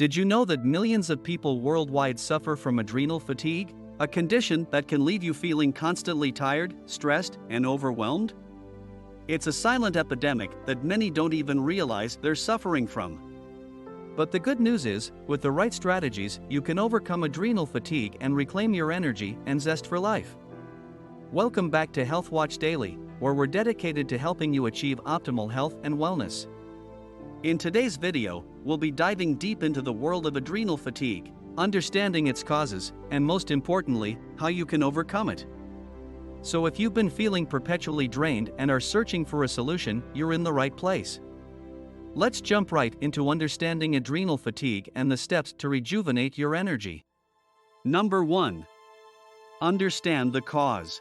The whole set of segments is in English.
Did you know that millions of people worldwide suffer from adrenal fatigue, a condition that can leave you feeling constantly tired, stressed, and overwhelmed? It's a silent epidemic that many don't even realize they're suffering from. But the good news is, with the right strategies, you can overcome adrenal fatigue and reclaim your energy and zest for life. Welcome back to Health Watch Daily, where we're dedicated to helping you achieve optimal health and wellness. In today's video, we'll be diving deep into the world of adrenal fatigue, understanding its causes, and most importantly, how you can overcome it. So if you've been feeling perpetually drained and are searching for a solution, you're in the right place. Let's jump right into understanding adrenal fatigue and the steps to rejuvenate your energy. Number 1. Understand the cause.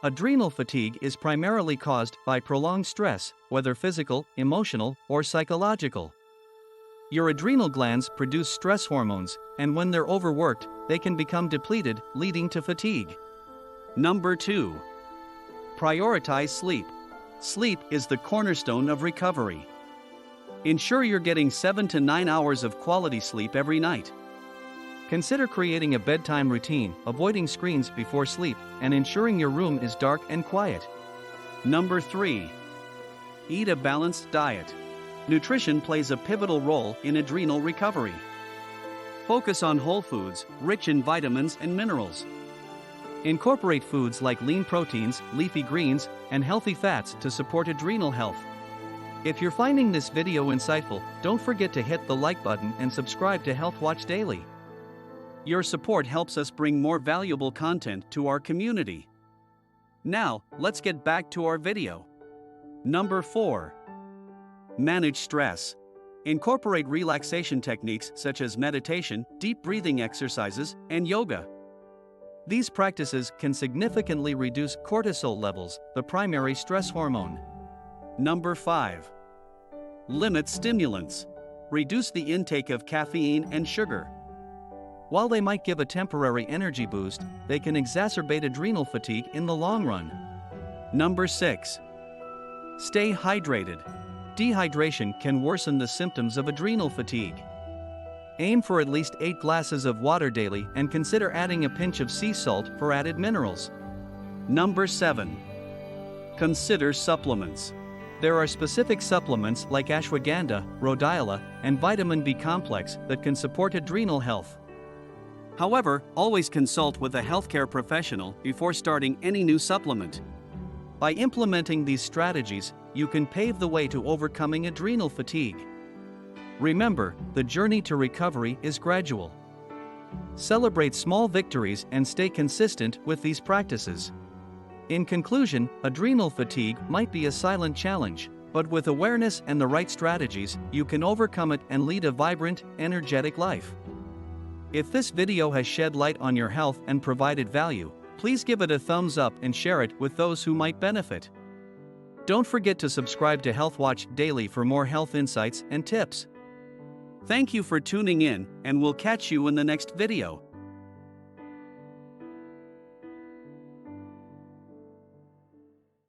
Adrenal fatigue is primarily caused by prolonged stress, whether physical, emotional, or psychological. Your adrenal glands produce stress hormones, and when they're overworked, they can become depleted, leading to fatigue. Number 2. Prioritize sleep. Sleep is the cornerstone of recovery. Ensure you're getting 7 to 9 hours of quality sleep every night. Consider creating a bedtime routine, avoiding screens before sleep, and ensuring your room is dark and quiet. Number 3. Eat a balanced diet. Nutrition plays a pivotal role in adrenal recovery. Focus on whole foods, rich in vitamins and minerals. Incorporate foods like lean proteins, leafy greens, and healthy fats to support adrenal health. If you're finding this video insightful, don't forget to hit the like button and subscribe to Health Watch Daily. Your support helps us bring more valuable content to our community. Now, let's get back to our video. Number 4. Manage stress. Incorporate relaxation techniques such as meditation, deep breathing exercises, and yoga. These practices can significantly reduce cortisol levels, the primary stress hormone. Number 5. Limit stimulants. Reduce the intake of caffeine and sugar. While they might give a temporary energy boost, they can exacerbate adrenal fatigue in the long run. Number 6. Stay hydrated. Dehydration can worsen the symptoms of adrenal fatigue. Aim for at least 8 glasses of water daily and consider adding a pinch of sea salt for added minerals. Number 7. Consider supplements. There are specific supplements like ashwagandha, rhodiola, and vitamin B complex that can support adrenal health. However, always consult with a healthcare professional before starting any new supplement. By implementing these strategies, you can pave the way to overcoming adrenal fatigue. Remember, the journey to recovery is gradual. Celebrate small victories and stay consistent with these practices. In conclusion, adrenal fatigue might be a silent challenge, but with awareness and the right strategies, you can overcome it and lead a vibrant, energetic life. If this video has shed light on your health and provided value, please give it a thumbs up and share it with those who might benefit. Don't forget to subscribe to Health Watch Daily for more health insights and tips. Thank you for tuning in, and we'll catch you in the next video.